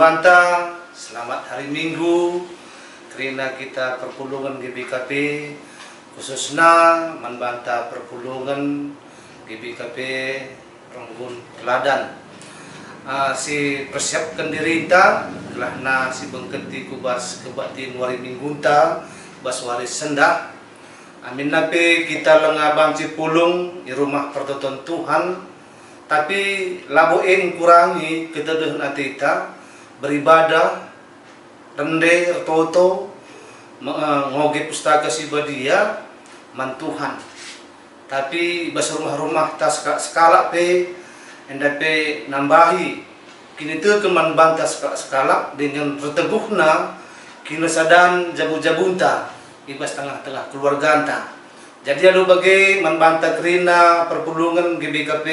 Manbanta, selamat hari Minggu. Karena kita perpulungan GBKP, khususnya Manbanta perpulungan GBKP Ronggun Teladan. Si persiapkan diri ta, kelahna si bengketi kubas kebatin wari minggunta, bas wari sendak. Amin nape kita lengabang cipulung di rumah pertonton Tuhan, tapi laboin kurangi kita deh natita beribadah rende toto ngoge pustaka si badia man Tuhan. Tapi bas rumah-rumah tas skala pe endape nambahi kini tu keman banta skala dengan berteguhna kini sadan jabu-jabunta ibas tengah-tengah keluarga anta. Jadi alu bagai manbanta kerina perpulungan GBKP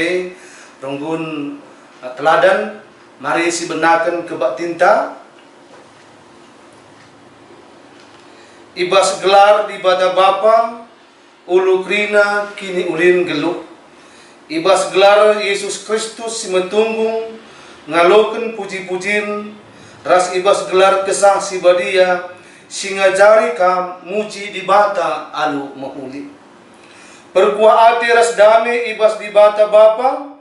Ronggun Teladan, mari si benakan kebak tinta ibas gelar di bata bapa ulu kerina kini ulin geluk ibas gelar Yesus Kristus si metunggung ngaloken puji-pujin ras ibas gelar kesah si badia singa jari kam muji di bata alu mahuli perkuah ati ras dame ibas di bata bapa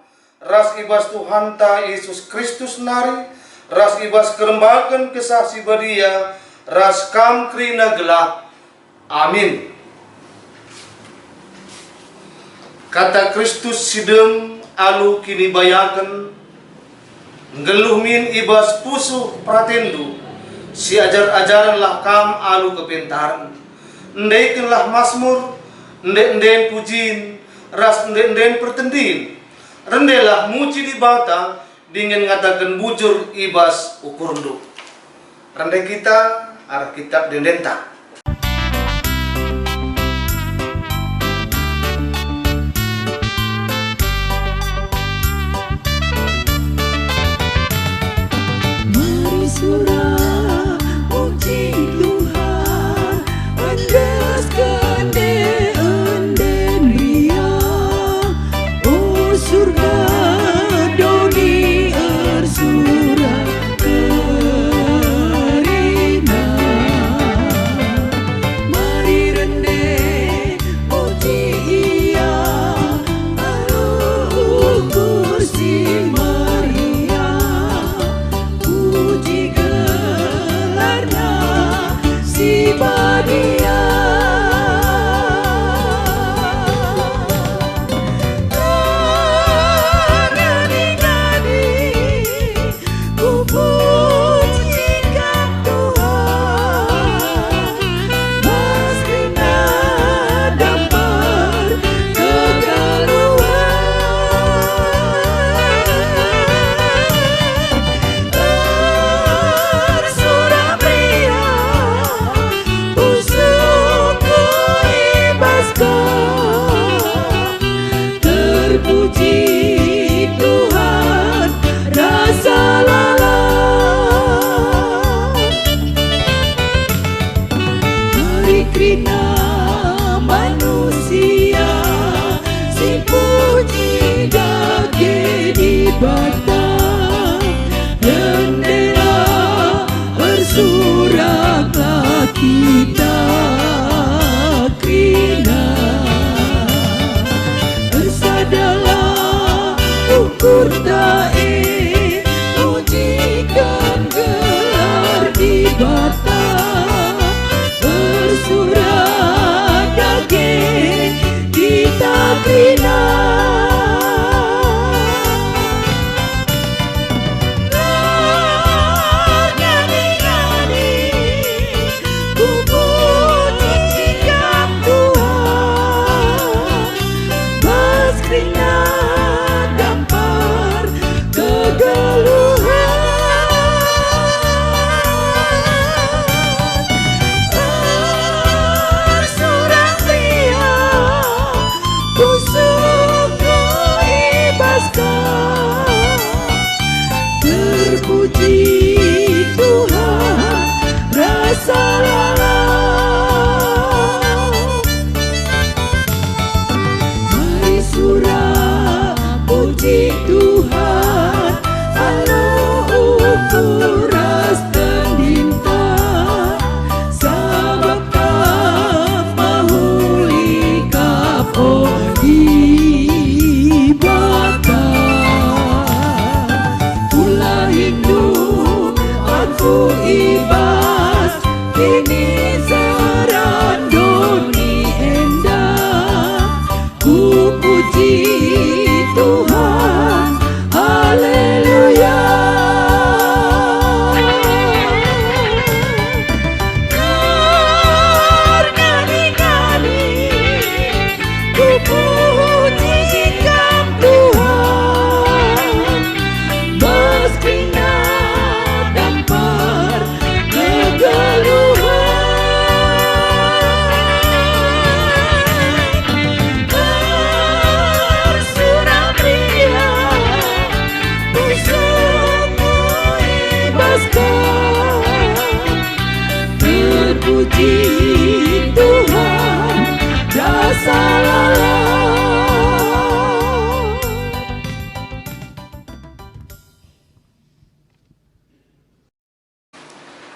ras ibas Tuhan ta Yesus Kristus nari ras ibas kerembakan kesah si badia ras kam krina gelap. Amin. Kata Kristus sidem alu kini bayakan ngeluh min ibas pusuh pratendu si ajar-ajaran lah kam alu kepentaran ndeken lah masmur ndek-ndek pujin ras ndek-ndek pertendin rendelah muji di bata dengan ngatakan bujur ibas ukur nduk rende kita arah kitab dendenta.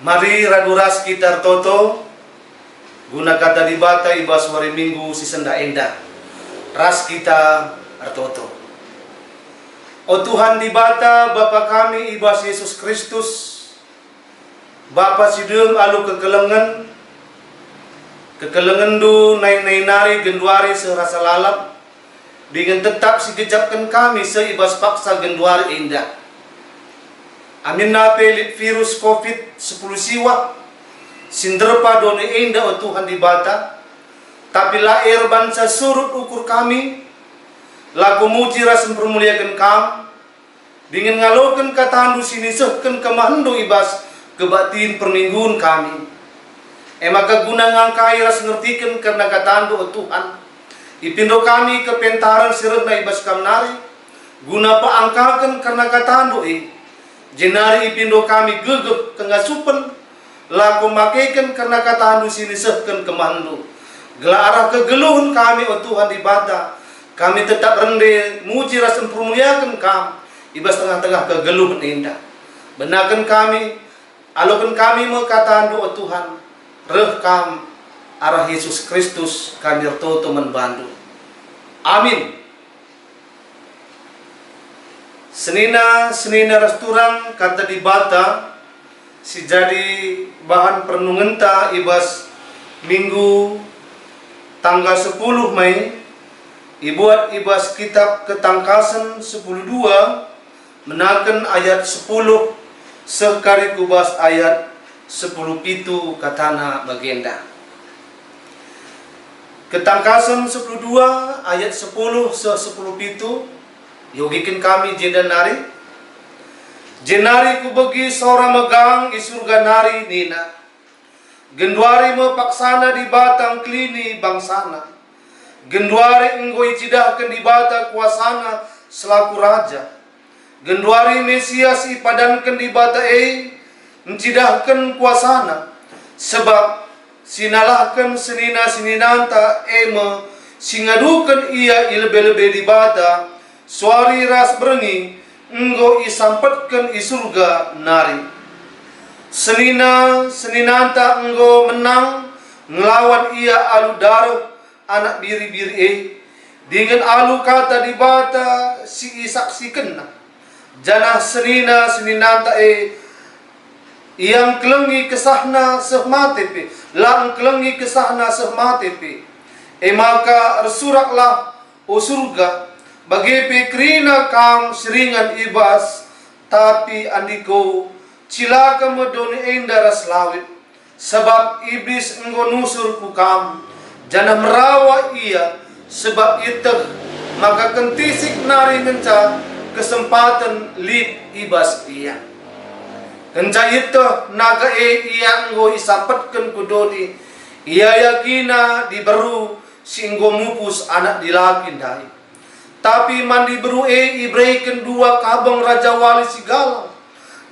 Mari raduras kita toto guna kata di bata ibas hari minggu si senda enda. Ras kita artoto. O Tuhan di bata Bapa kami ibas Yesus Kristus. Bapa sidung alu kekelengan du nai nari genduari serasa lalap. Dengan tetap si gejapkan kami seibas paksa genduari indah. Amin nape virus COVID-10 siwa. Sinderpa doni indah o Tuhan di bata. Tapi lahir bangsa surut ukur kami. Lagu muji ras mempermuliakan kam. Dengan ngalokan katahandu sini sehken kemahandu ibas kebatin permingguan kami. Maka guna ngangkai ras ngertikan karena katahandu o Tuhan. Ipindo kami ke pentaran sirah na ibas kamnari. Guna pa angkakan karena katahandu jenari ipindo kami gegep kengasupan. Laku makaikan karena katahandu sini sehken kemahandu. Gela arah kegeluhan kami o Tuhan di bata. Kami tetap rende muji rasa permuliakan kam. Ibas tengah-tengah kegeluhan indah. Benakan kami, alokan kami mengkatahandu o Tuhan. Reh kam arah Yesus Kristus kami toto membantu. Amin. Senina restoran kata di bata si jadi bahan perenungan ta ibas minggu tanggal 10 Mei ibuat ibas kitab Ketangkasan 10:2 menaken ayat 10 sekali kubas ayat 10 pitu katana bagenda. Ketangkasan 10:2 ayat 10 10 pitu yogikin kami jenari ku bagi seorang megang di surga nari nina. Genduari mepaksana di batang klini bangsana. Genduari enggoi cidahkan di bata kuasana selaku raja. Genduari Mesias ipadankan di bata mencidahkan kuasana. Sebab sinalahkan seninanta singadukan ia ilebe-lebe di bata. Suari ras berengi enggo isampatkan i surga nari. Seninanta enggo menang ngelawan ia alu daruh anak biri-biri dengan alu kata di bata si isaksikan janah seninanta yang kelengi kesahna sehmatepe lang kelengi kesahna sehmatepe maka ersuraklah o surga bagi pikrina kam seringan ibas tapi andiko cilaka medoni endaras lawit sebab iblis enggo nusur ku kam jana merawa ia sebab itu maka kentisik nari menca kesempatan lip ibas ia kenca itu naga ia enggo isapatkan kudoni ia yakina diberu singgo mupus anak dilaki dai tapi mandi beru ibreikan dua kabang raja wali sigala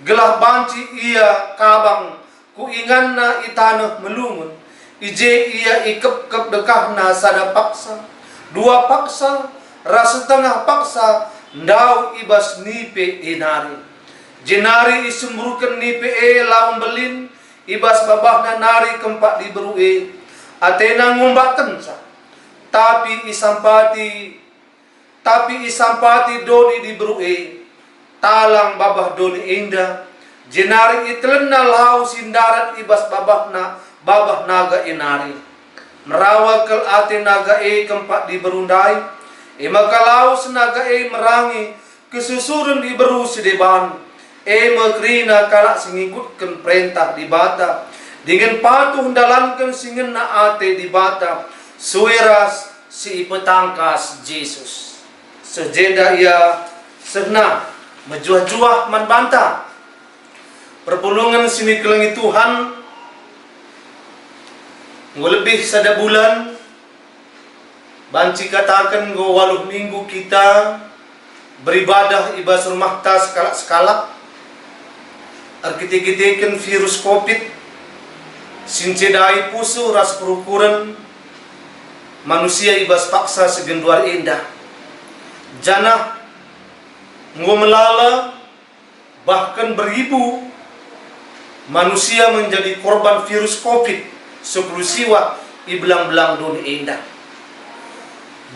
gelah banci ia kabang ku inganna itanah melungun ije ia ikep dekahna sada paksa dua paksa rasa tengah paksa ndau ibas nipe inari jenari isumrukan nipe lawan belin ibas babahna nari kempak di beru atena ngumbakan sa tapi isampati doni di beru talang babah doni indah jenari itlenna lau sindarat ibas babah naga inari merawa kel ate naga kempak di berundai maka lau senaga merangi kesusuran di beru sedeban mekrina kalak singikutkan perintah di bata dengan patuh dalankan singena ate di bata suiras si petangkas Yesus sejeda ia sehna menjuah-juah membantah perpulungan sini kelengi Tuhan lebih sada bulan banci katakan go 8 minggu kita beribadah ibas rumah tas sekala arkitiketekan virus COVID sincedai pusu ras perukuran manusia ibas paksa segenduar indah jana ngo melala bahkan beribu manusia menjadi korban virus COVID sepuluh ibelang-belang dunia indah.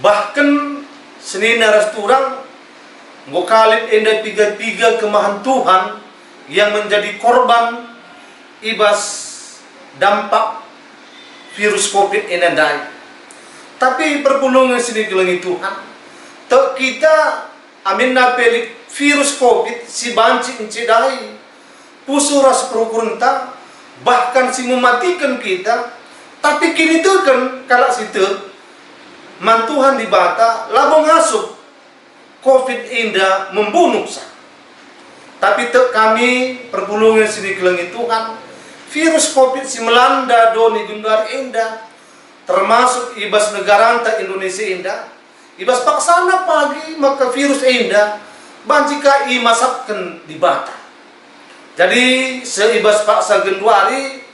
Bahkan senina restoran ngokalit indah tiga kemahan Tuhan yang menjadi korban ibas dampak virus COVID ini dai. Tapi perpulungan sini gelangi Tuhan. Tak kita amin napelik virus COVID si banci encidai pusuras perukurenta bahkan si mematikan kita. Tapi kini tu kan kalau situ mantuhan di bata labong asup COVID indah membunuh sah. Tapi tak kami perpulungan sini gelangi Tuhan virus COVID si melanda doni gundar indah termasuk ibas negara anta Indonesia indah ibas paksana pagi maka virus indah banjika i masapkan di bata. Jadi seibas paksa genduari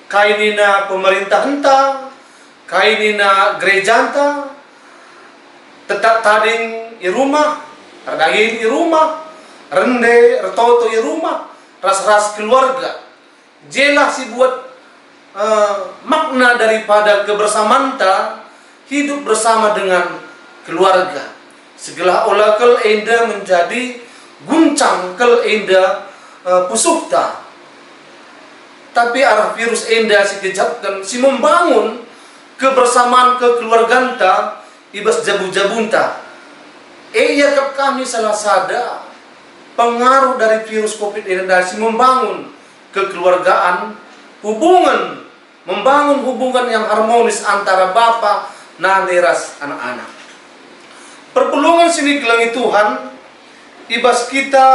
kainina pemerintah enta kainina gereja enta tetap tading i rumah terdaging i rumah rende retoto i rumah ras-ras keluarga jelas si buat makna daripada kebersamaan ta hidup bersama dengan keluarga. Segala olah kel enda menjadi guncang kel enda pusukta. Tapi arah virus enda si kejapkan si membangun kebersamaan kekeluargaan ta ibas jabu-jabunta. Yakap kami salah sada pengaruh dari virus COVID enda si membangun kekeluargaan, membangun hubungan yang harmonis antara bapa dan neras anak-anak. Perpulungan sini gelangi Tuhan, ibas kita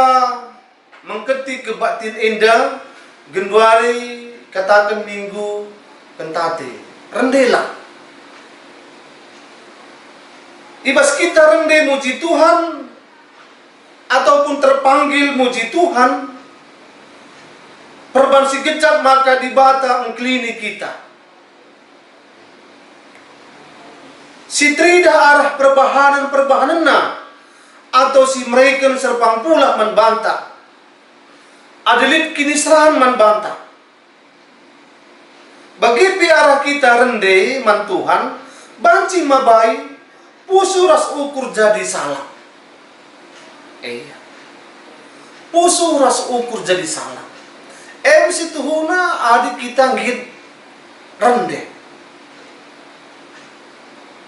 mengketik kebatin indah, genduari katakan minggu kentate, rendela. Ibas kita rende muji Tuhan, ataupun terpanggil muji Tuhan, perban si gecap maka dibata engklini kita. Si trida arah perbahanan atau si mereka serpang pula membantah. Adelit kinisrahan membantah. Bagi piara kita rende man Tuhan, banci mabai, pusu ras ukur jadi salah. Pusu ras ukur jadi salah. Si tuhuna adik kita ngit rende.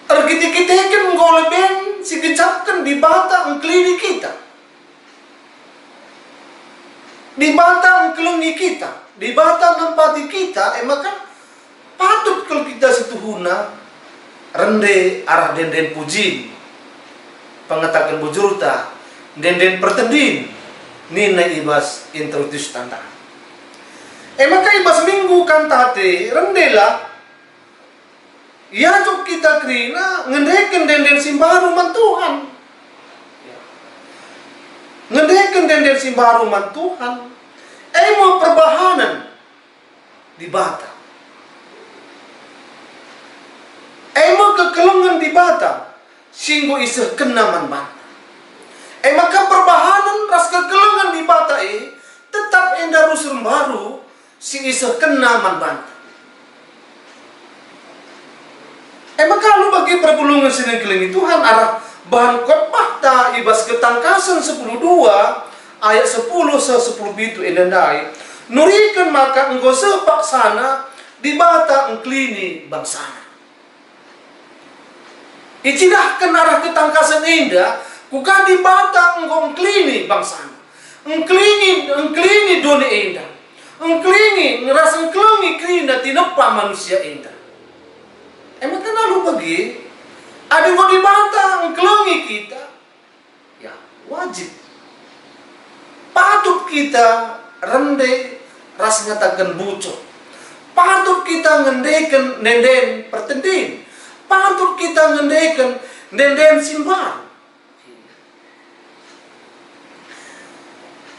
Tergiti-gitikan goleben si kecapkan di bata engklini kita. Di bata engklini kita. Di bata nempati kita. Maka patut kalau kita si tuhuna rende arah denden puji. Pengetakan bujurta. Denden pertendin. Nina ibas introduce tanda. Maka ibas minggu kantate rendela ya cok kita krina ngendeken denden simbaru man Tuhan. Ngendeken denden simbaru man Tuhan. Mau perbahanan di bata. Mau kekelengan di bata. Singgo iseh kena man bata. Maka perbahanan ras kekelengan di bata tetap endah rusun baru si iseh kena man bata. Maka lu bagi perpulungan sini kelingi Tuhan arah bahan khotbah ta ibas ketangkasan 10:2 ayat 10 10 itu endandai nurikan maka engkau sepak sana di bata engklini bangsana. Icidahkan arah ketangkasan indah kuka di bata engkau engklini bangsana. Engklini dunia indah. Engklini ngerasa engklingi krina tinepa manusia indah. Maka lalu bagi ada mau dibantah engkelengi kita, ya wajib patut kita rende ras ngatakan bucok, patut kita ngendeken nenden pertendin, patut kita ngendeken nenden simbar.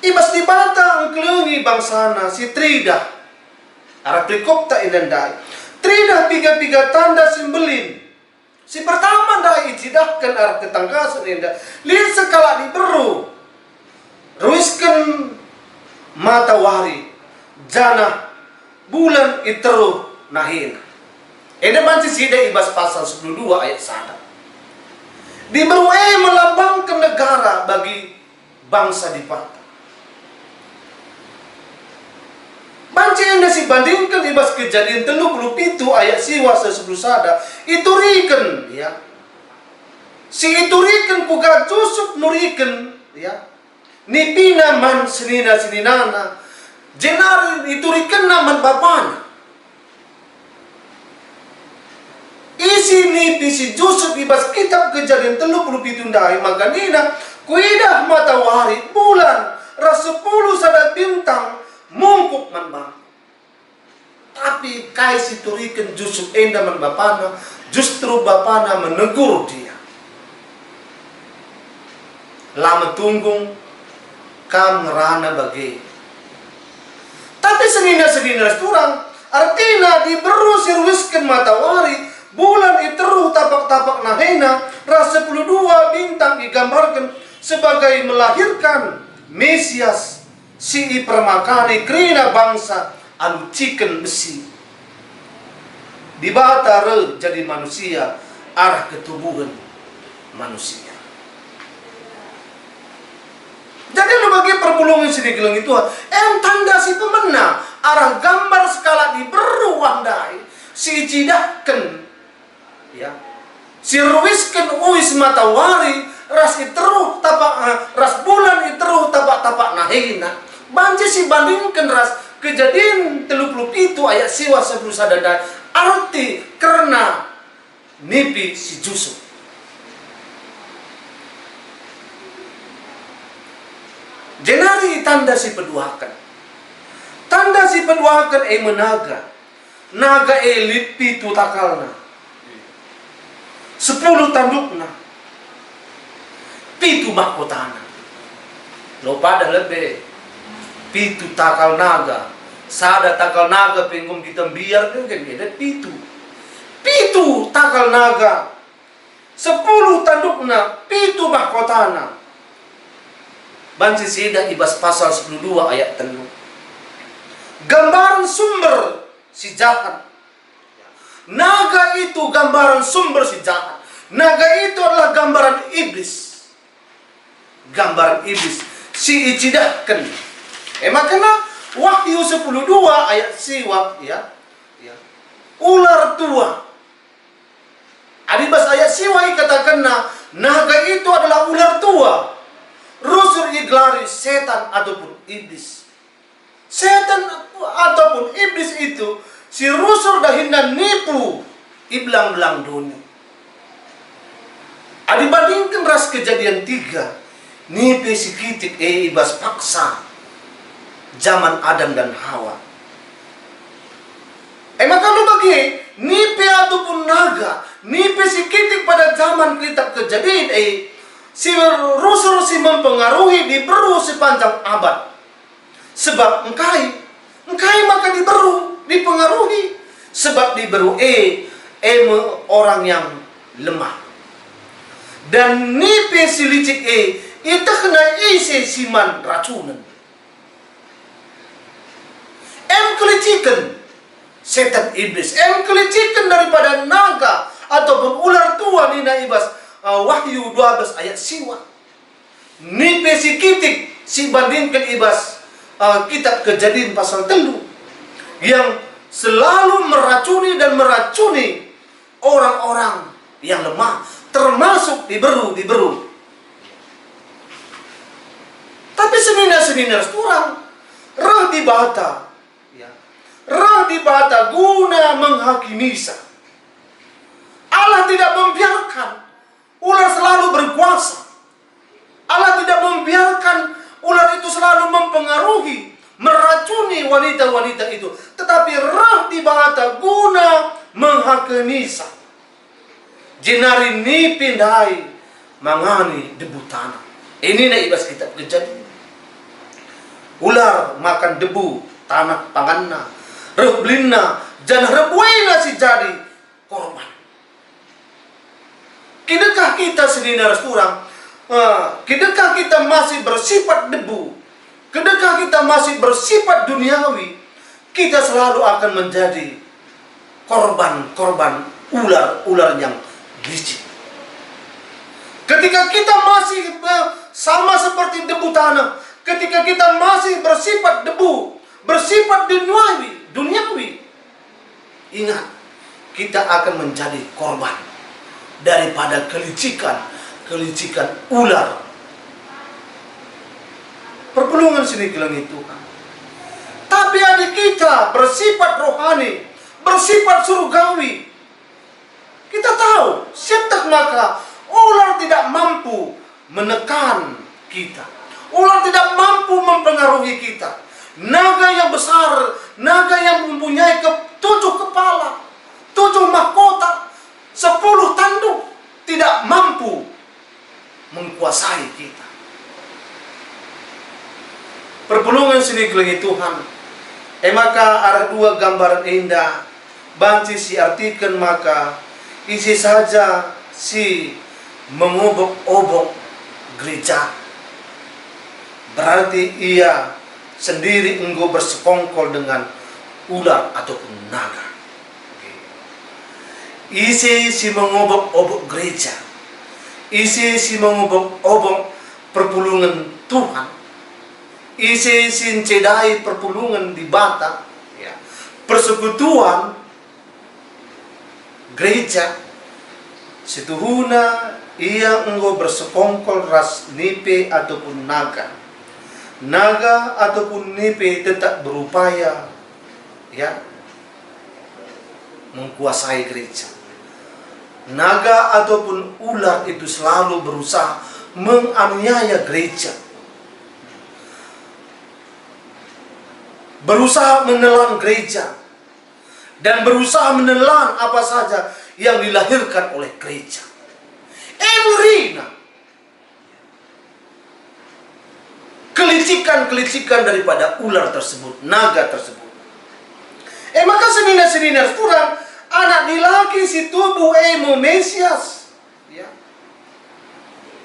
Ibas dibantah engkelengi bangsana si trida arah prikop tak ilendai. Trida tiga tanda simbelin. Si pertama dah icidahkan arah ketangkasan indah. Lihat sekala diberu. Ruiskan matahari. jana bulan iteru nahin. Eda banci sida ibas pasal 12 ayat 1. Diberi melambangkan negara bagi bangsa di patah. Banci anda si bandingkan ibas Kejadian 37 ayat siwa 10 sada. Itu riken ya. Si itu riken puga Yusuf nuriken ya. Nipina man sinina jenari itu riken naman bapana. Isi nipi si Yusuf ibas kitab Kejadian 37 ndai maganina kuidah matahari bulan ras 10 sada bintang mungkuk man bang. Tapi kai si turiken Yusuf enda man bapana, justru bapana menegur dia. Lama tunggung kam ngerana bagi. Tapi senina turang artinya diberu sirwiskan matahari bulan iteru tapak-tapak nahena ras 12 bintang digambarkan sebagai melahirkan Mesias si permakani krina bangsa anu ciken besi di batare jadi manusia arah ketubuhan manusia. Jadi lu bagi perpulungan sini geleng itu tanda si pemena arah gambar skala di beruang dai si cidaken ya si ruwisken uis matahari ras iteru tapak ras bulan iteru tapak-tapak nahina banci si bandingkan ras Kejadian 37 ayat siwa 10 sadada arti karena nipi si Yusuf. Jenari tanda si peduakan. Tanda si peduakan menaga. Naga lipi tu takalna. 10 tandukna. Pitu mahkotana. Lo pada lebih. Pitu takal naga. Sada takal naga penggum kita biar kan ada pitu. Pitu takal naga. 10 tandukna. Pitu mahkotana. Banci sida ibas pasal 12 ayat 3. Gambaran sumber si jahat. Naga itu gambaran sumber si jahat. Naga itu adalah gambaran iblis. Gambaran iblis. Si icidahkan. Makanya Wahyu 12 ayat siwa ya. Ular tua. Adibas ayat siwa katakan naga itu adalah ular tua. Rusur iglari setan ataupun iblis. Setan ataupun iblis itu si rusur dahinda nipu iblang-belang dunia. Dibandingkan ras Kejadian 3 nipe si kitik ibas paksa zaman Adam dan Hawa. Maka lu bagi nipe ataupun naga nipe si kitik pada zaman kitab Kejadian si rusur si mempengaruhi diberu sepanjang abad. Sebab engkai maka diberu, dipengaruhi. Sebab diberu orang yang lemah. Dan nipe si licik itu kena isi siman racunan. Kelicikan setan iblis. Kelicikan daripada naga ataupun ular tua nina ibas Wahyu 12 ayat siwa. Nipe si kitik si bandingkan ibas kitab Kejadian pasal 3 yang selalu meracuni orang-orang yang lemah, termasuk diberu. Tapi senina kurang rah dibata ya. Rah dibata guna menghakimi sa. Allah tidak membiarkan ular selalu berkuasa. Allah tidak membiarkan ular itu selalu mempengaruhi, meracuni wanita-wanita itu. Tetapi rah dibata guna menghakimi sa. Jenari ni pindai mangani debu tanah. Ini na ibas kitab Kejadian. Ular makan debu tanah panganna. Reblinna jangan rebuina si jadi korban. Kidakah kita sedina resturang? Kidakah kita masih bersifat debu? Kidakah kita masih bersifat duniawi? kita selalu akan menjadi korban-korban ular-ular yang licik. Ketika kita masih sama seperti debu tanah, ketika kita masih bersifat debu, bersifat duniawi, ingat, kita akan menjadi korban daripada kelicikan ular. Perpulungan sini kelangi Tuhan. Tapi adik kita bersifat rohani, bersifat surgawi. Kita tahu, setak maka ular tidak mampu menekan kita. Ular tidak mampu mempengaruhi kita. Naga yang besar, naga yang mempunyai 7 kepala, 7 mahkota, 10 tanduk, tidak mampu menguasai kita. Perpulungan sini kelangi Tuhan. Maka ada 2 gambaran indah. Banci si artikan maka isi saja si mengobok-obok gereja. Berarti ia sendiri engkau bersekongkol dengan ular ataupun naga. Isi si mengobok-obok gereja. Isi si mengobok-obok perpulungan Tuhan. Isi sincedai perpulungan di Bata, ya. Persekutuan gereja situhuna ia engkau bersekongkol ras nipe ataupun naga. Naga ataupun nipe tetap berupaya, ya, menguasai gereja. Naga ataupun ular itu selalu berusaha menganiaya gereja, berusaha menelan gereja, dan berusaha menelan apa saja yang dilahirkan oleh gereja. Enrina kelicikan daripada ular tersebut, naga tersebut. Maka seninar kurang anak dilaki si tubuh Mesias, ya.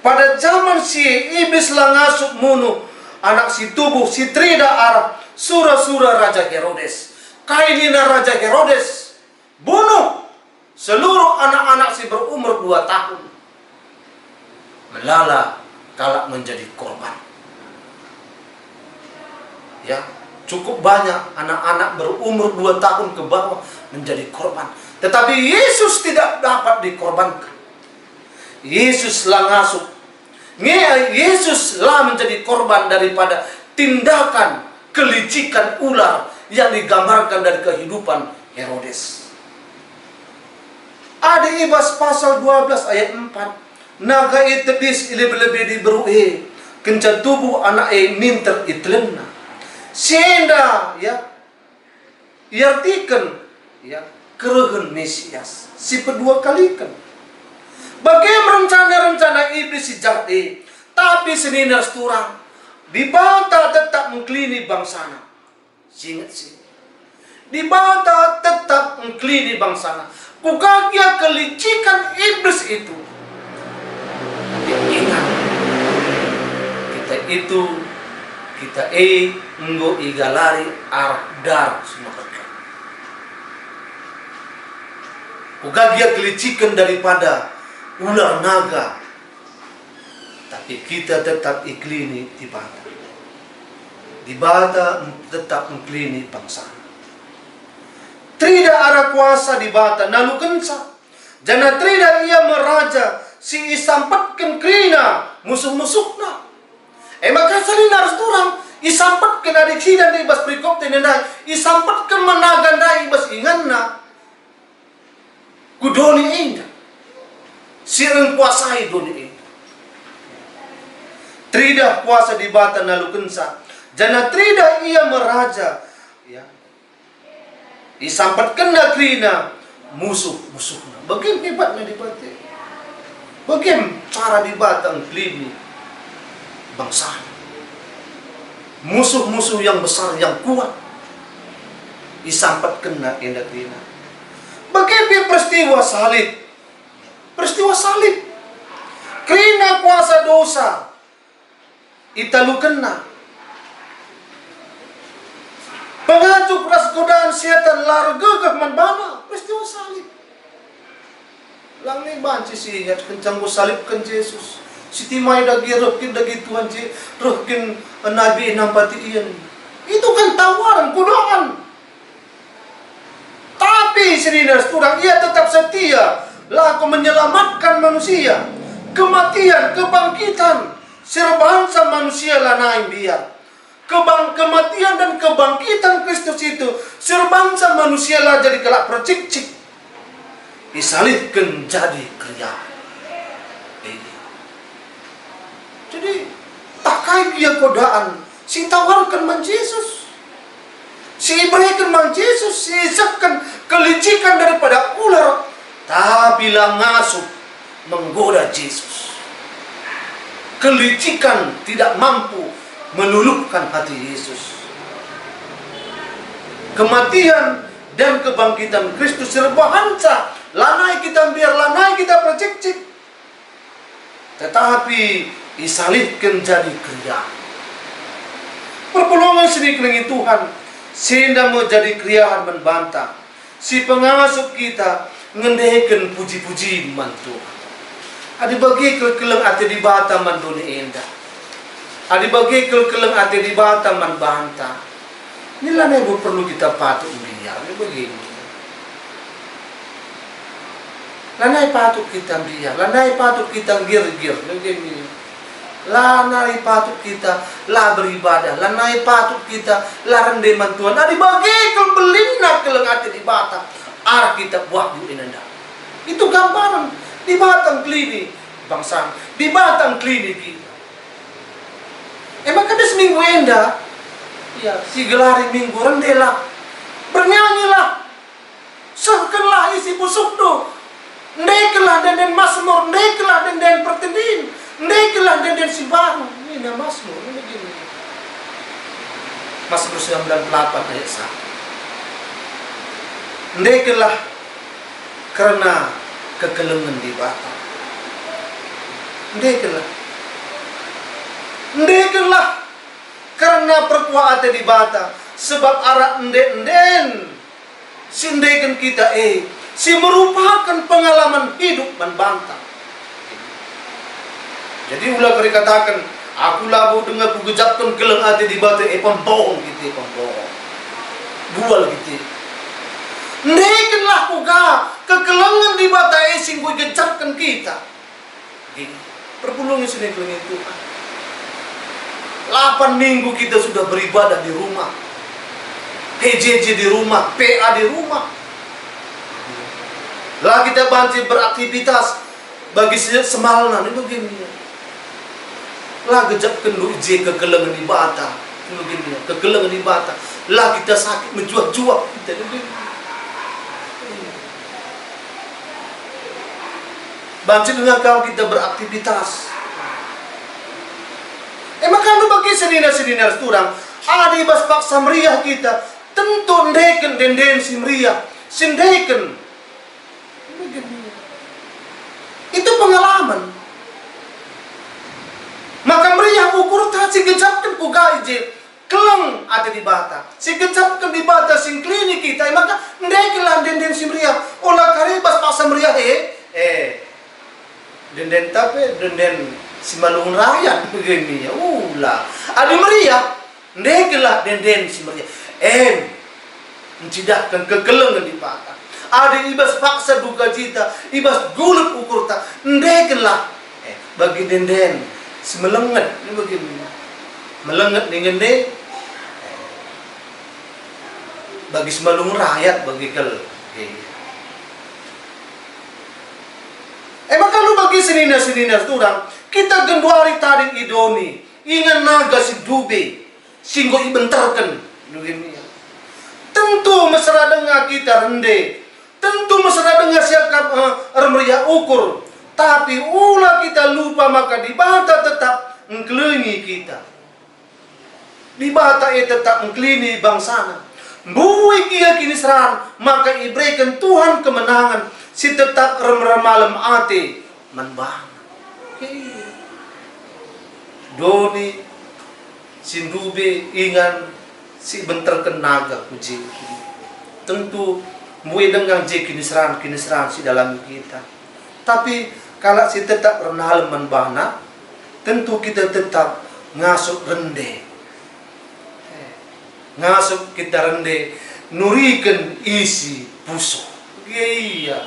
Pada zaman si iblis langasuk munu anak si tubuh si trida Arab sura-sura Raja Herodes. Kainina Raja Herodes bunuh seluruh anak-anak si berumur 2 tahun. Melala kalak menjadi korban. Ya, cukup banyak anak-anak berumur 2 tahun ke bawah menjadi korban. Tetapi Yesus tidak dapat dikorbankan. Yesuslah ngasuh. Yesuslah menjadi korban daripada tindakan kelicikan ular yang digambarkan dari kehidupan Herodes. Ada Ibas pasal 12 ayat 4. Naga itedis lebih-lebih diberui kencan tubuh anak minter itlenna. Senda, ya, iartikan, ya, kerehen Mesias si kedua kalikan. Bagaimana rencana-rencana iblis si jahat, tapi seninar seturang dibata tetap mengklini bangsana. Ingat sih, dibata tetap mengklini bangsana. Kukagia kelicikan iblis itu. Ingat, kita enggo igalari ardar semua. Kukagia kelicikan daripada ular naga, tapi kita tetap iklini dibata. Dibata tetap mengklini bangsa. Tidak ada kuasa dibata nalu kensa. Jana tidak ia meraja si isampatkan krina musuh-musuhna. Maka salinar turang isampatkan adik sidan di bas prikop tenenai isampatkan menagandai bas inganna. Kudoni indah. Sireng kuasai doni indah. Tidak kuasa dibata nalu kensa. Jana tidak ia meraja, ya, isampatkan krina musuh-musuhna. Bagaimana hebatnya dibata? Bagaimana cara dibata mengklini bangsa? Musuh-musuh yang besar, yang kuat, isampatkan indah krina. Bagaimana peristiwa salib? Peristiwa salib, krina kuasa dosa italukenna. Pengajuk ras godaan setan lar gegah man bana peristiwa salib. Lang ni banci si ingat kencang go salibkan Yesus. Siti mai dagi rohkin dagi Tuhan je rohkin nabi nampati iyan. Itu kan tawaran godaan. Tapi saudara kurang ia tetap setia laku menyelamatkan manusia. Kematian, kebangkitan serbangsa manusia lanai biar. Kematian dan kebangkitan Kristus itu serbangsa manusia lah jadi kelak percik-cik disalibkan jadi kriya. Jadi tak kait dia godaan si tawarkan man Yesus, si berikan man Yesus, si isapkan kelicikan daripada ular, tapi lah ngasuh menggoda Yesus. Kelicikan tidak mampu meluluhkan hati Yesus. Kematian dan kebangkitan Kristus serbahansa lanai kita biar lanai kita percik-cik, tetapi disalibkan jadi kriya. Perpulungan sini kelingi Tuhan sehingga mau jadi kriaan membantah si pengasuh kita ngendekan puji-puji mantu. Adi bagi keleng ati di bata mandoni endah. Adi bagi keleng ati di bata man bantah. Inilah yang perlu kita patut biar. Ini begini. Lanai patut kita biar. Lanai patut kita gir-gir. Begini. Lanai patut kita lah beribadah. Lanai patut kita lah rendeman Tuhan. Adi bagi belina keleng ati di bata. Arah kita buat di endah. Itu gambaran di batang klinik bangsa. Di batang klinik kita. Maka seminggu endah, ya, si gelari minggu rendelah, bernyanyilah, sahkanlah isi busuk tu, ndekelah dan masmur, ndekelah dan pertendin, ndekelah dan si baru. Ini nama masmur, ini begini. Mazmur 98 ayat 1. Ndekelah karena kekelengan di batang. Ndekelah karena perkuatan di bata sebab arah enden sindekan kita si merupakan pengalaman hidup membantah. Jadi ulah katakan aku labu dengan ku gejapkan keleng ati di bata pembohong gitu pembohong bual gitu. Ndekenlah kuga kekelengan di bata sing ku gejapkan kita. Perpulungan sini keleng itu 8 minggu kita sudah beribadah di rumah, PJJ di rumah, PA di rumah. Lah kita bantu beraktivitas bagi semalna ini begini. Lah gejap kendu je kekelengan di bata, begini kekelengan di bata. Lah kita sakit menjuak-juak kita begini. Bantu dengan kau kita beraktivitas. Maka lu bagi senior-senior turang ada ibas paksa meriah kita tentu ndeken denden si meriah sindeken itu pengalaman. Maka meriah ukur tak si gejapkan ku gaije keleng ada di bata si gejapkan di bata sing klinik kita maka ndekelah denden si meriah olah kari ibas paksa meriah denden tapi denden si malung rakyat begini ya ulah adi meriah ndekelah denden si meriah mencidakkan kekelengan di patah adi ibas paksa duka cita ibas gulut ukur tak ndekelah bagi denden si melenget ini begini melenget dengan deh bagi si malung rakyat bagi kel maka lu bagi senior turang kita genduari tarik idoni ingan naga si dube singgo ibentarkan tentu mesra dengar kita rende tentu mesra dengar siapa meriah ukur tapi ulah kita lupa maka di bata tetap mengkelingi kita di bata tetap mengkelingi bangsana buik ia kini serang maka iberikan Tuhan kemenangan si tetap rem-remalam ate manbang Doni, Sindube, Ingan, si bentar kenaga puji. Tentu mui dengan je kinisran si dalam kita. Tapi kalau si tetap renal menbana, tentu kita tetap ngasup rende. Ngasup kita rende, nurikan isi busuk. Iya.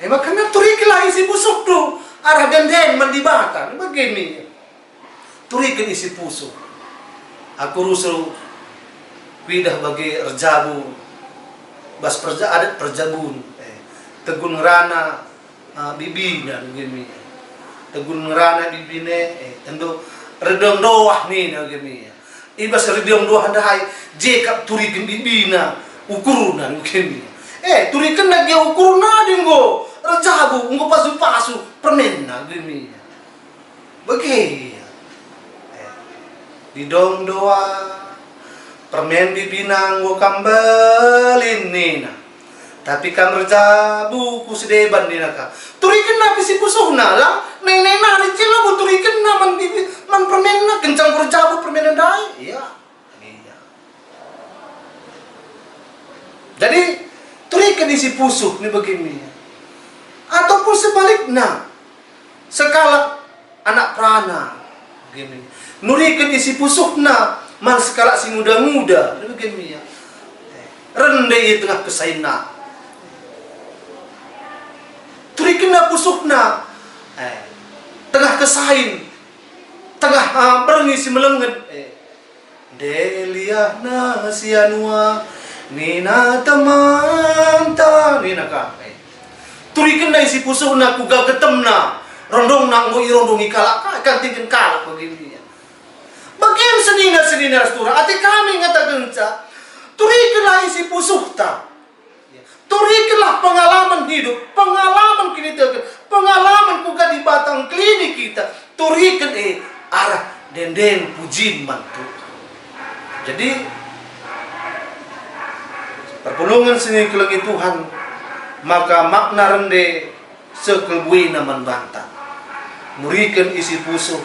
Makanya turikilah isi busuk tuh. Arah ganden mendibatan. Begini. Turikan isi busuk. Aku rusuh pidah bagi erjabu. Bas adat perjabun. Tegun ngerana bibina begini. Tegun ngerana bibine tentu redong doah nih begini. Ibas redong doah dahai jekap turikan bibina ukurunan begini. Turikan lagi ukurunan dinggo rejabu nggo pasu permenna begini. Begini. Didong doa permen bibina nggo kambelin nina. Tapi kan rejabu ku sedeban nina ka. Turikan na pisi pusuhna lah. Neng-neng na ricil bu turikan na man permenna kencang rejabu permen dai. Iya. Jadi turikan isi pusuh ni begini. Ataupun sebaliknya, sekala anak prana begini. Nurikan isi pusuhna man sekala si muda-muda begini ya. Rende i tengah kesaina. Turikan na pusuhna tengah kesain. Tengah berngisi melenget. Delia na sianua nina tamanta nina ka. Turikan na isi pusuhna ku gagetemna. Rondong nang mo irondong ikalak kan tingken kalak begini ya. Bagaimana senina rastura ati kami ngatagenca. Turikanlah isi pusuhta. Turikanlah pengalaman hidup, pengalaman kita, pengalaman kuga di batang klinik kita. Turikan arah denden pujin mantu. Jadi perpulungan seni kelengi Tuhan, maka makna rende sekelbui naman banta. Murikan isi pusuh,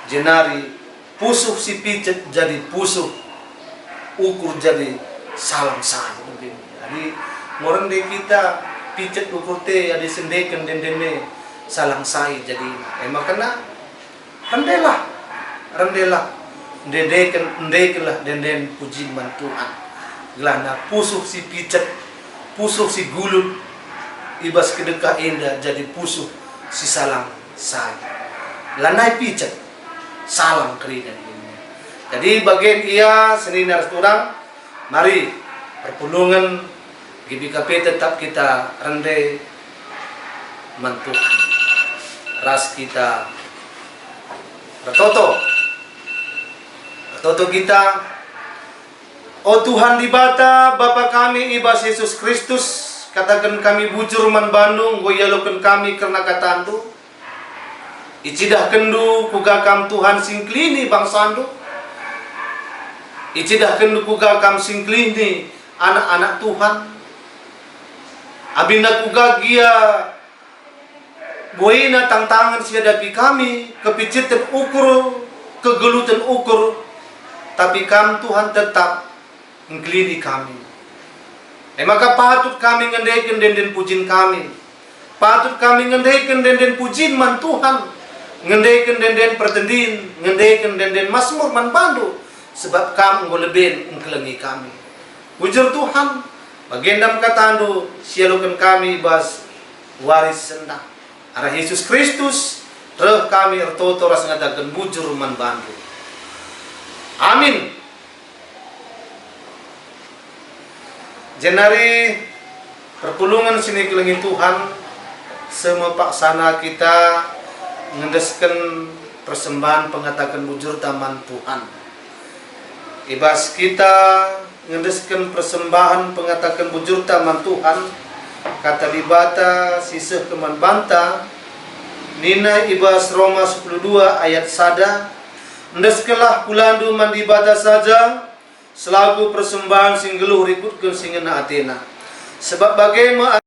jenari pusuh si picet jadi pusuh, ukur jadi salam saja. Jadi ngorende kita picet ukur te ada sendekan dendene salang sai jadi. Makanya rendelah ndedekanlah denden puji man Tuhan. Gelana pusuh si picet, pusuh si gulut, ibas kedekah indah jadi pusuh si salang sai. Lanai picet, salam keringan ini. Jadi bagian ia seni narasturang, mari perpulungan GBKP tetap kita rende mantuhan. Ras kita bertoto kita. Oh Tuhan di bata Bapa kami ibas Yesus Kristus, katakan kami bujur man Bandung, goyalokan kami karena katandu. Icidah kendu kugakam Tuhan singklini bangsandu. Icidah kendu kugakam singklini anak-anak Tuhan. Abinda kugagia boina tantangan siadapi kami, kepicitan ukur, kegelutan ukur. Tapi kami Tuhan tetap mengkelini kami. Maka patut kami ngendaikan denden pujin kami. Patut kami ngendaikan denden pujin man Tuhan. Ngendaikan denden pertendin, ngendaikan denden masmur man bandu. Sebab kamu ngoleben ngkelengi kami. Ujar Tuhan, bagendam katandu, sialukan kami bas waris senda. Arah Yesus Kristus, reh kami ertoto ras ngadakan bujur man bandu. Amin. Jenari perpulungan sini kelengi Tuhan, semua paksana kita ngendeskan persembahan pengatakan bujur taman Tuhan. Ibas kita ngendeskan persembahan pengatakan bujur taman Tuhan. Kata libata sisah keman banta. Nina ibas Roma 10:2 ayat sada. Ndeskelah pulandu mandibata saja selaku persembahan sing geluh rikutkeun sing ngena atena. Sebab bagaimana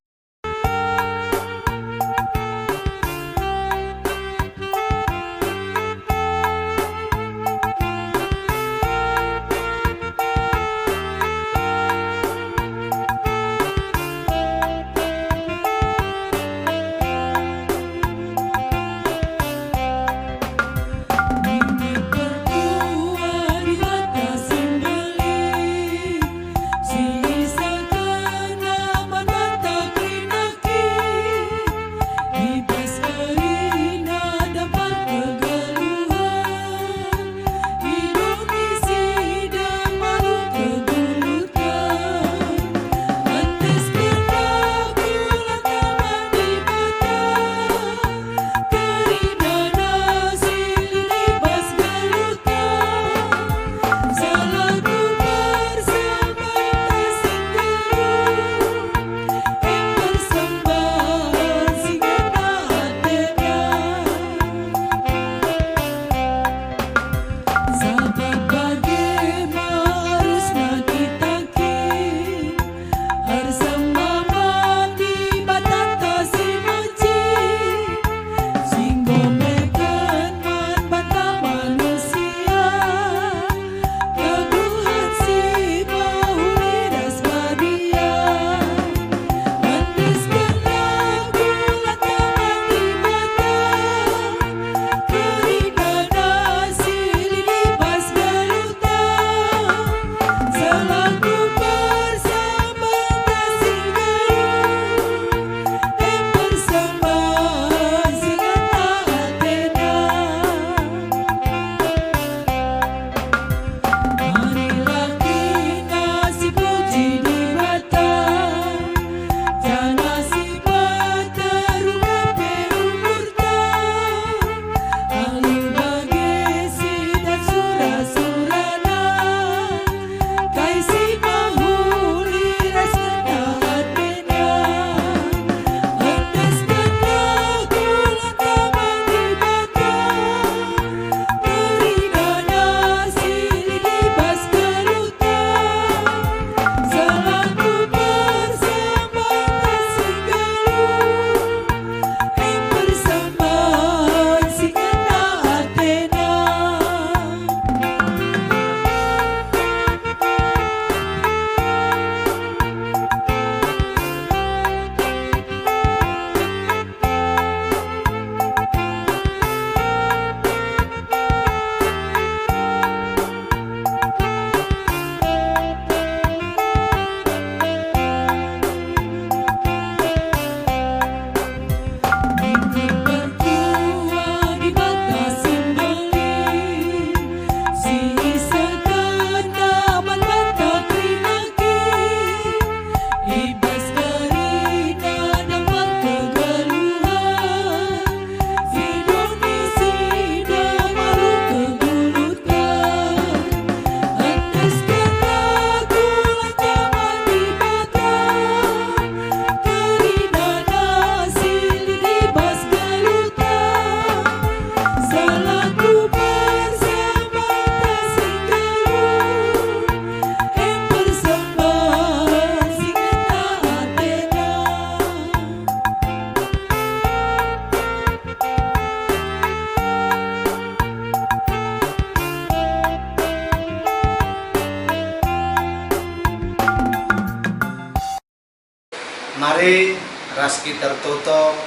sekitar toto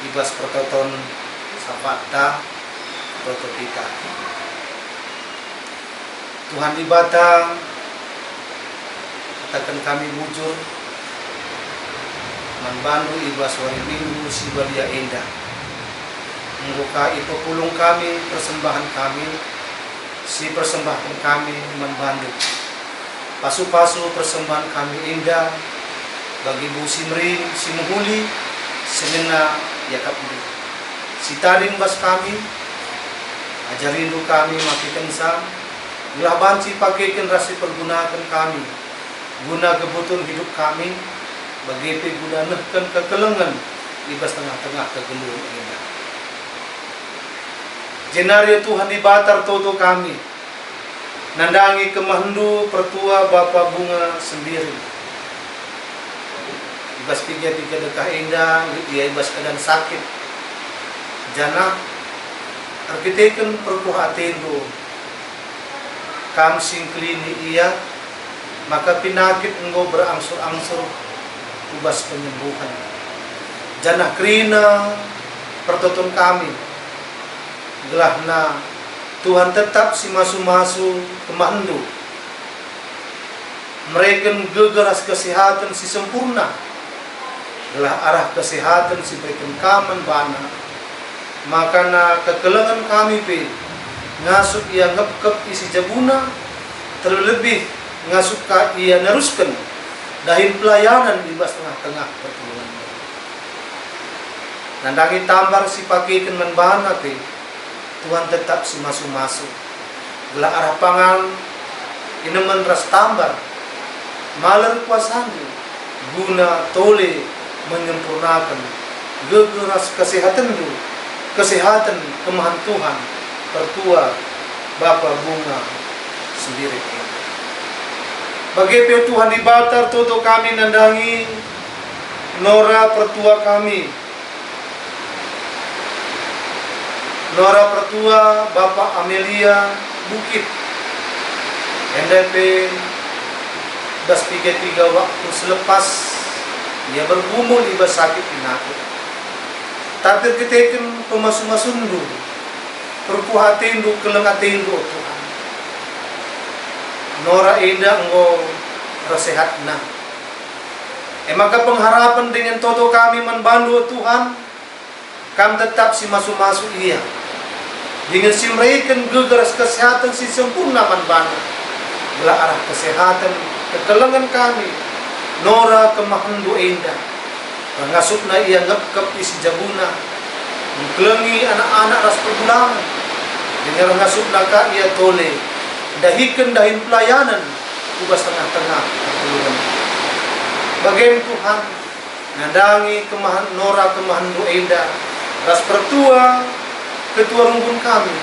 ibas pertoton sapata toto kita. Tuhan di Batang, katakan kami bujur membantu ibas hari Minggu si balia indah. Membuka ipepulung kami, persembahan kami, si persembahan kami membantu. Pasu-pasu persembahan kami indah bagi Bu Simrin, si Muhuli, Semena, Yakap Udi. Si tading bas kami, ajarin du kami makikan sam, gelah banci pakaikan rasi pergunakan kami, guna kebutuhan hidup kami, bagi guna nehkan kekelengan, ibas tengah-tengah kegeluhan indah. Jenario Tuhan di Batar toto kami, nandangi kemahendu pertua Bapa Bunga sendiri. Ibas tiga dekah indah, dia ibas keadaan sakit. Jana, arkiteken perkuhatendo, kam singklini ia, maka penyakit engkau berangsur-angsur, ubas penyembuhan. Jana krina, pertoton kami, gelahna, Tuhan tetap si masu-masu kemandu. Mereka gegeras kesehatan si sempurna. Gelah arah kesehatan si berikan kaman bana. Maka na kekelengan kami pe ngasuk ia ngepkep isi jabuna, terlebih ngasuk ka ia neruskan dahin pelayanan di bas tengah-tengah pertolongan. Nandangi tambar si pakaikan menbana pe Tuhan tetap si masu-masu. Gelah arah pangan inemen ras tambar maler kuasandi guna tole menyempurnakan gegeras kesehatan du, kesehatan kemahan Tuhan pertua Bapa Bunga sendiri. Bagi Tuhan di Batar toto kami nandangi Nora pertua kami, Nora pertua Bapak Amelia Bukit, NDP das 3 waktu selepas ia bergumul ibas sakit penyakit. Takdir kiteken pemasu-masundu, perkuhatendu, kelengatendu Tuhan. Nora indah engkau rasehatna. Maka pengharapan dengan toto kami membantu Tuhan, kami tetap si masu-masu ia. Dengan si mereka gegeras kesehatan si sempurna manbana. Belah arah kesehatan, kekelengan kami. Nora kemahendu indah, pengasupna ia ngepkep isi jabuna, mengkelengi anak-anak ras pergulangan, dengan ngasupna ka ia tole, dahikan dahin pelayanan, ubas tengah-tengah pergulangan. Bagaimana Tuhan, nandangi kemahan Nora kemahendu indah, ras pertua, ketua rumpun kami,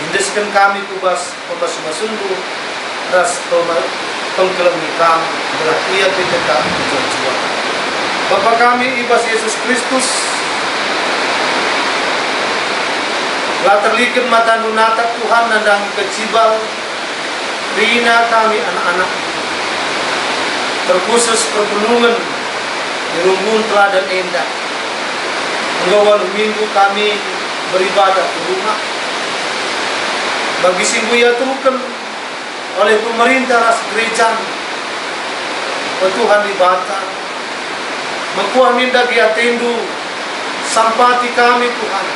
indeskan kami ubas pemasu-masundu, ras pengkelengi kami, belah ia tetap berjuang. Bapa kami ibas Yesus Kristus, telah terlihat mata nunata Tuhan nandang kecibal, rina kami anak-anak, terkhusus pergunungan, di rumbun teladan indah. Mengawal minggu kami beribadah di rumah. Bagi simbuya tuken oleh pemerintah ras gereja Tuhan di Batam mekuah minda giatendu sampati kami Tuhan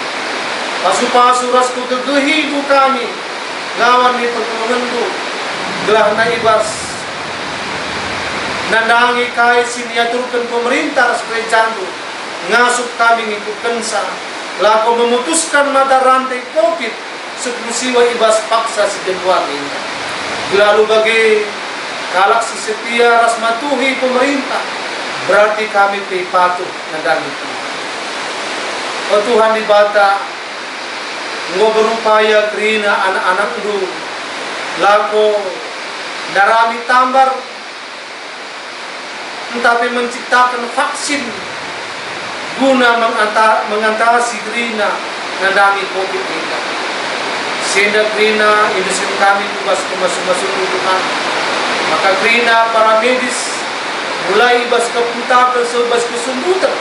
pasu-pasu ras kugegehi bu kami ngawan di pertolongan tu gelah na ibas nandangi kai siniaturkan pemerintah ras gereja tu ngasup kami ngikutkan sa lako memutuskan mata rantai COVID seklusiwa ibas paksa si Januari ini. Lalu bagi kalak si setia ras matuhi pemerintah, berarti kami patuh nandangi Tuhan. Oh Tuhan di Bata, engkau berupaya kerina anak-anak du, lako darami tambar, tetapi menciptakan vaksin guna mengatasi kerina nandangi COVID ini. Sehingga krina industri kami tugas kemasuk-masuk Tuhan. Maka krina para medis mulai ibas keputakan sebas kesumbutan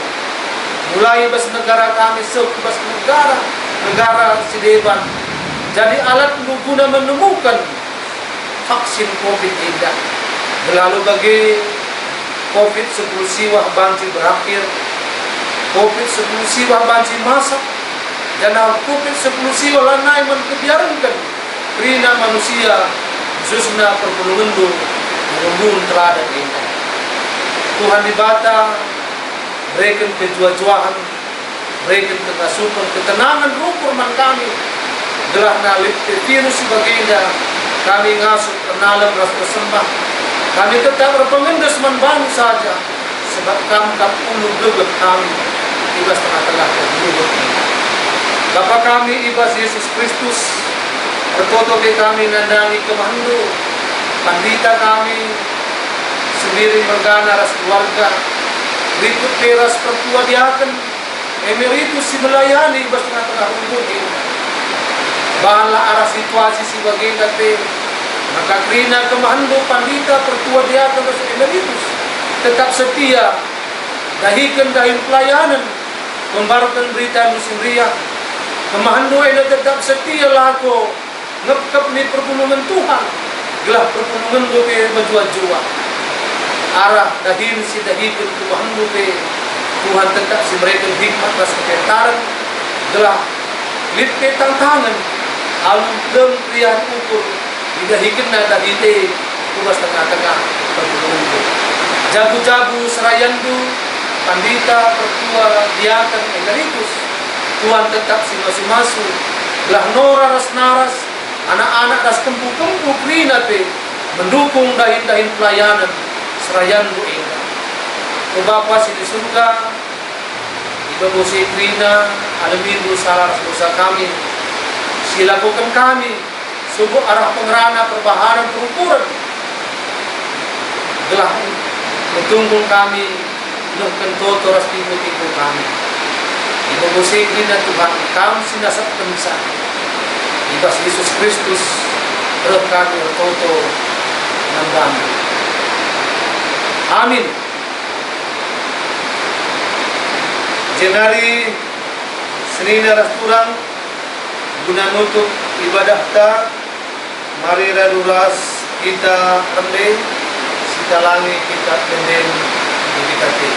Mulai bas negara kami bas negara Sideban. Jadi alat guna menemukan vaksin COVID tidak. Lalu bagi COVID-10 siwah banci berakhir, COVID-10 siwah banci masak, dan COVID-10 siwah lanai menkebiarkan rina manusia khususnya perpulumendu mengumbun teladan ini. Tuhan dibata berikan kejuajuan, berikan kekasukan, ketenangan rukur man kami. Gelah nalip virus sebagainya, kami ngasuh kenalan ras bersembah. Kami tetap berpengendes man saja, sebab kami ulu geget kami ibas tengah-tengah kehidupan ini. Bapa kami ibas Yesus Kristus, bertoto ke kami nandani kemandu, pandita kami sendiri mergana ras keluarga, berikut teras pertua diaken, emeritus si melayani ibas tengah-tengah umur ini. Bahala arah situasi si baginda te, maka krina kemandu pandita pertua diaken ras emeritus, tetap setia, dahikan dahin pelayanan, membarkan berita musim riak. Kemahandu ini tetap setia lako, ngepkep ni perpulungan Tuhan, gelah perpulungan doke bajua-jua. Arah dahin si dahikan kemahandu ke Tuhan tetap si mereka hikmat ras kepentaran, gelah litte tantangan, alum dem krian ukur, didahikan na dahite, tugas tengah-tengah perpulungan do. Jabu-jabu serayandu, pandita, pertua, diakan, emeritus, Tuhan tetap si masu-masu, gelah nora ras naras, anak-anak ras kempu-kempu krina te, mendukung dahin-dahin pelayanan, serayandu indah. Ke Bapa si di surga, ibabu si krina, alamindu salah dosa kami, silakukan kami, subuh arah pengerana perbaharan perukuran, gelah bertunggung kami, nuhkan toto ras tipu-tipu kami. Ibu musibina Tuhan, kami sinasap penisa. Ibas Yesus Kristus, roh kami bertoto nandang. Amin. Jenari senina ras kurang, guna nutup ibadah ta, mari raduras kita remde, sitalangi kita tenden kita te.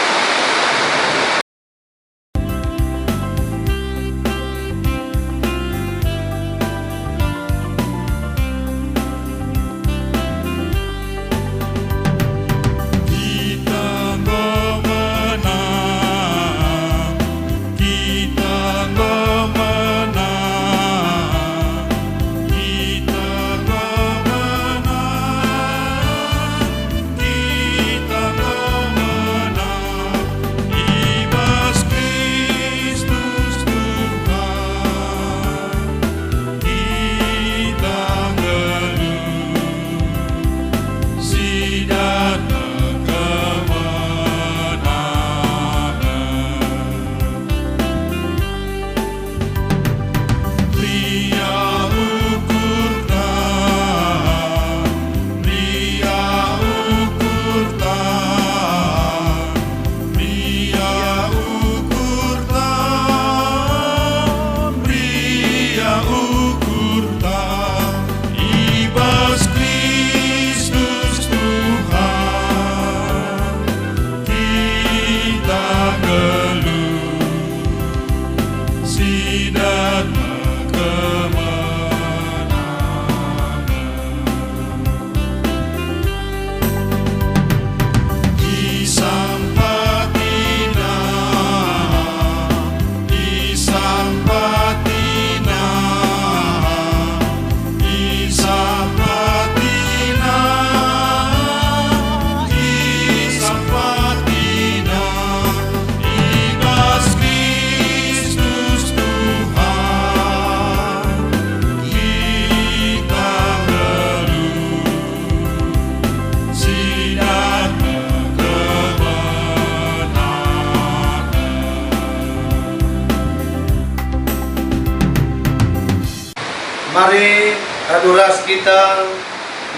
Mari aduras kita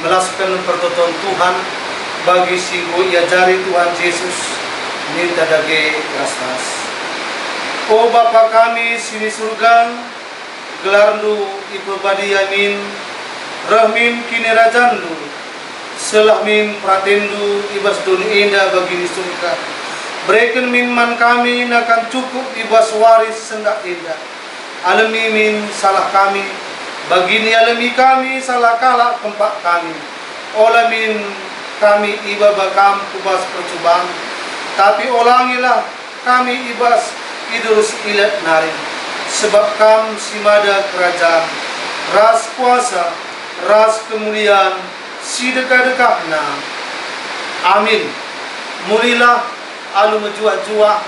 melaskan pertolongan Tuhan bagi si ia jari Tuhan Yesus minta dage rasas. O Bapa kami sini surga, gelarndu ibabadi yamin, rahmin kini rajandu, selahmin pratendu ibas dunia indah bagi di surga. Berikan minman kami akan cukup ibas waris sendak indah. Alami min salah kami, bagini alami kami salah kalak kempak kami. Olamin kami iba bakam kubas percobaan, tapi olangilah kami ibas idurus ilat nari. Sebab kam simada kerajaan, ras kuasa, ras kemuliaan, si dekat-dekatna. Amin. Mulilah alu menjuak-juak,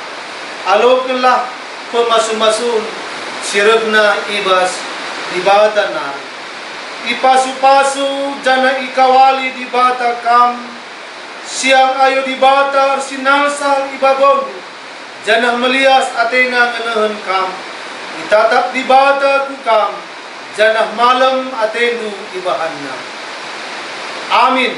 alokanlah pemasun-masun, sirepna ibas di bata nari. Ipasu-pasu jana ikawali di bata kam, siang ayo di bata sinalsal ibabogu, jana melias atena ngenahan kam, itatap di bata kukam, jana malam atendu ibahanna. Amin.